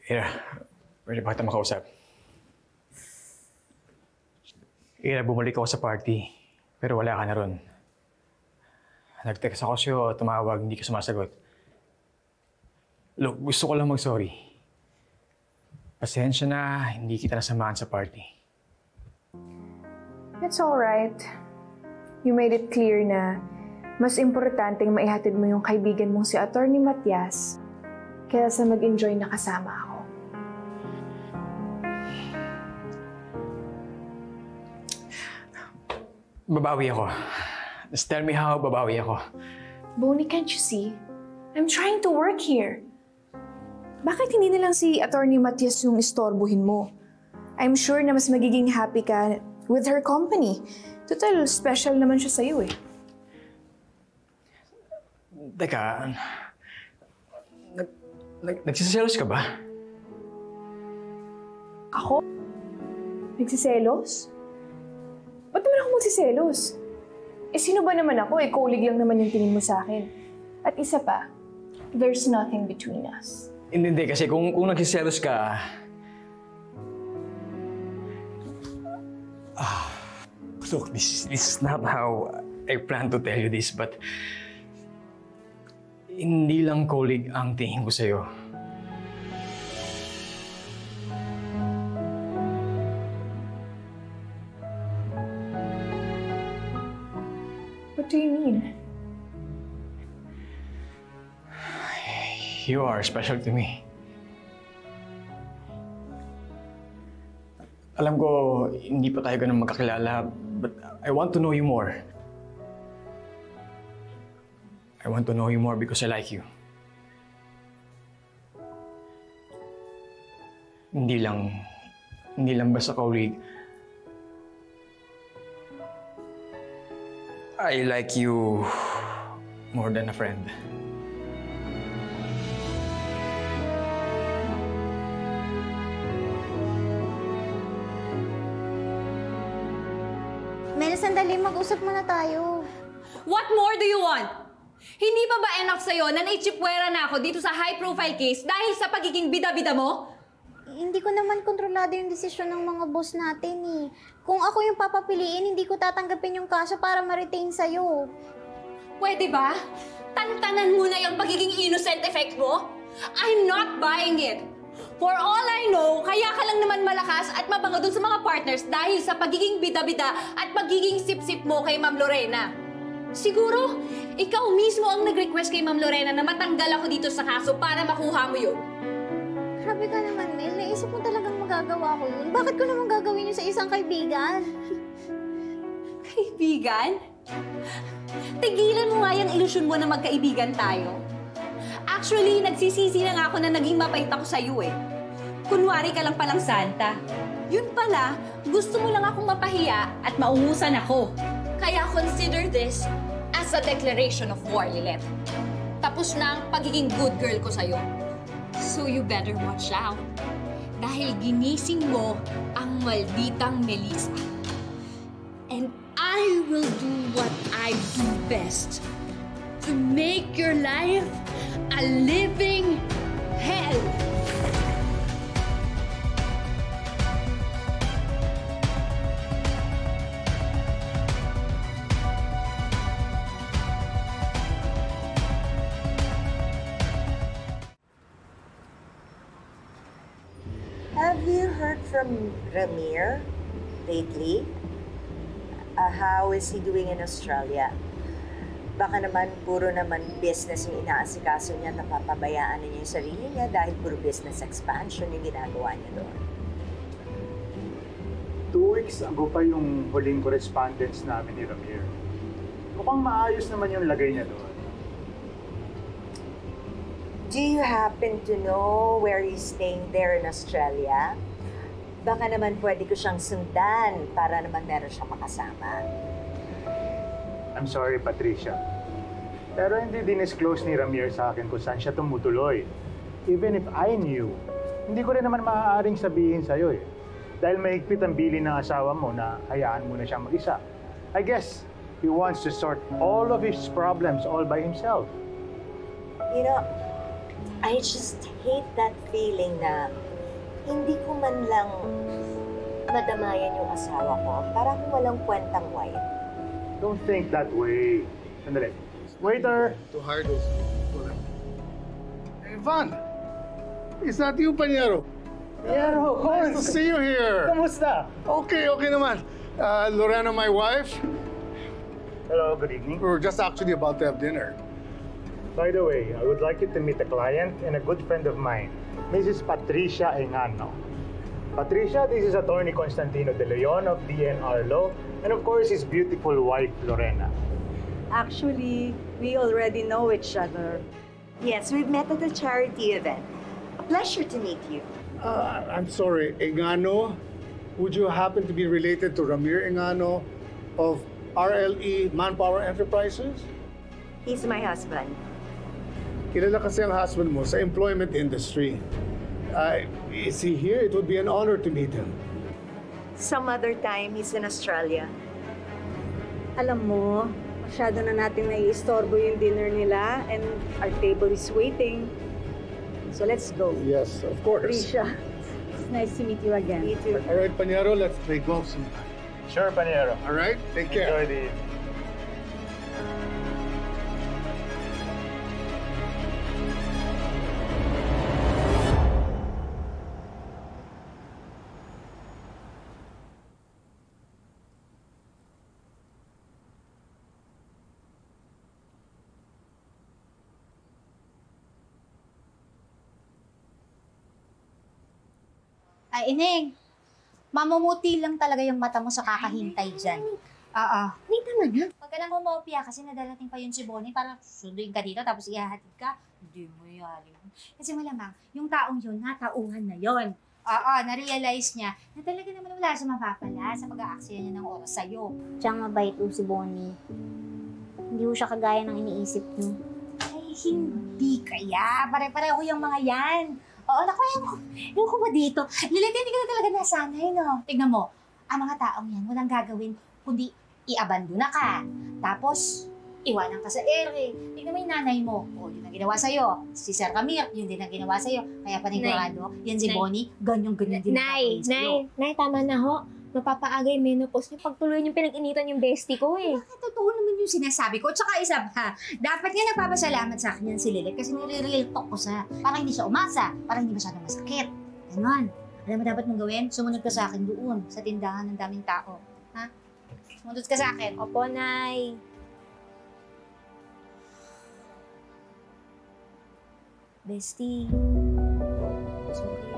Ira, pwede ba kita makausap? Ira, bumalik ako sa party, pero wala ka na ron. Nag-text ako sa'yo, tumawag, hindi ka sumasagot. Look, gusto ko lang mag-sorry. Pasensya na, hindi kita nasamahan sa party. It's alright. You made it clear na mas importanteng maihatid mo yung kaibigan mong si Atty. Matias kaysa mag-enjoy na kasama ako. Babawi ako. Just tell me how babawi ako. Bonnie, can't you see? I'm trying to work here. Bakit hindi na lang si Atty. Matias yung istorbohin mo? I'm sure na mas magiging happy ka with her company. Total, special naman siya sa'yo eh. Teka, nagsiselos ka ba? Ako? Nagsiselos? Ba't naman ako magsiselos? Eh sino ba naman ako? Eh colleague lang naman yung tingin mo sa akin. At isa pa, there's nothing between us. Hindi, kasi kung nagsiselos ka... Look, this is not how I plan to tell you this, but... Hindi lang colleague ang tingin ko sa'yo. What do you mean? You are special to me. Alam ko, hindi pa tayo ganun magkakilala, but I want to know you more. I want to know you more because I like you. Hindi lang basta colleague. I like you more than a friend. Mel, sandali, mag-usap muna tayo. What more do you want? Hindi pa ba enough sa'yo na naitsipwera na ako dito sa high-profile case dahil sa pagiging bida-bida mo? Hindi ko naman kontrolado yung desisyon ng mga boss natin eh. Kung ako yung papapiliin, hindi ko tatanggapin yung kaso para ma-retain sa'yo. Pwede ba? Tantanan mo na yung pagiging innocent effect mo? I'm not buying it. For all I know, kaya ka lang naman malakas at mabango dun sa mga partners dahil sa pagiging bida-bida at pagiging sip-sip mo kay Ma'am Lorena. Siguro, ikaw mismo ang nag-request kay Ma'am Lorena na matanggal ako dito sa kaso para makuha mo yun. Grabe ka naman, Mel. Naisip mo talagang magagawa ko yun. Bakit ko naman gagawin yun sa isang kaibigan? Kaibigan? Tigilan mo nga yung ilusyon mo na magkaibigan tayo. Actually, nagsisisi na nga ako na naging mapait ako sa'yo eh. Kunwari ka lang palang Santa. Yun pala, gusto mo lang akong mapahiya at maungusan ako. Kaya consider this as a declaration of war, Lilet. Tapos na ang pagiging good girl ko sa'yo. So you better watch out. Dahil ginising mo ang malditang Melissa. And I will do what I do best. To make your life a living hell. Have you heard from Ramir lately? How is he doing in Australia? Baka naman puro naman business yung inaasikaso niya, napapabayaan niya yung sarili niya dahil puro business expansion yung ginagawa niya doon. 2 weeks ago pa yung huling correspondence namin ni Ramir. Mukhang maayos naman yung lagay niya doon. Do you happen to know where he's staying there in Australia? Baka naman pwede ko siyang sundan para naman meron siyang makasama. I'm sorry, Patricia. Pero hindi dinisclose ni Ramir sa akin kung saan siya tumutuloy. Even if I knew, hindi ko rin naman maaaring sabihin sa'yo eh. Dahil mahigpit ang bilin ng asawa mo na hayaan mo na siyang mag-isa. I guess he wants to sort all of his problems all by himself. You know, I just hate that feeling na hindi ko man lang madamayan yung asawa ko. Parang walang kwentang wife. Don't think that way. Sandali. Waiter! To hire those people. Hey, Van! Is that you, Panyero? Piero, Nice to see you here. Kamusta? Okay naman. Lorena, my wife, Hello, good evening. we were just actually about to have dinner. By the way, I would like you to meet a client and a good friend of mine, Mrs. Patricia Engano. Patricia, this is Attorney Constantino De Leon of DNR Law, and of course his beautiful wife, Lorena. Actually, we already know each other. Yes, we've met at a charity event. A pleasure to meet you. I'm sorry, Engano? Would you happen to be related to Ramir Engano of RLE Manpower Enterprises? He's my husband. Kilala kasi ang husband mo sa employment industry. Is he here? It would be an honor to meet him. Some other time, he's in Australia. Alam mo, masyado na natin naiistorbo yung dinner nila and our table is waiting. So let's go. Yes, of course. Trisha, it's nice to meet you again. Me too. All right, Panyero, let's play golf sometime. Sure, Paniero. All right? Take care. Enjoy the evening. Ay, Ineng, mamumuti lang talaga yung mata mo sa kakahintay dyan. Oo. Hindi naman na. Huwag ka lang kumopia kasi nadalating pa yun si Bonnie para sunduin ka dito tapos ihahatid ka. Hindi mo yari. Kasi malamang, yung taong yun, natauhan na yun. Oo, na-realize niya na talaga naman wala siya mapapala sa pag-aaksaya niya ng oras sa'yo. Tsaka mabait po si Bonnie. Hindi ko siya kagaya ng iniisip niyo. Ay, hindi kaya. Pare-pareho yung mga yan. Oo, naku, yung ko ba dito? Lilith, hindi ka na talaga nasanay, no? Tingnan mo, ang mga taong yan, walang gagawin, kundi i-abandona ka. Tapos, iwanan ka sa ere. Tingnan mo yung nanay mo. O, yun ang ginawa sa'yo. Si Sir Camille, yun din ang ginawa sa'yo. Kaya panigurado, yan si Nay. Bonnie, ganyan-ganyan din ang gagawin sa'yo. Nay, tama na ho. Mapapaagay menopause niyo pagtuloy yung pinag-initan yung bestie ko eh. Bakit totoo naman yung sinasabi ko? Tsaka isa pa, dapat nga nagpapasalamat sa akin yan si Lilith kasi nire-real talk ko sa para hindi siya umasa, para hindi masyadong masakit. Ganon. Alam mo dapat mong gawin? Sumunod ka sa akin doon, sa tindahan ng daming tao. Ha? Sumunod ka sa akin. Opo, Nay. Bestie. Sorry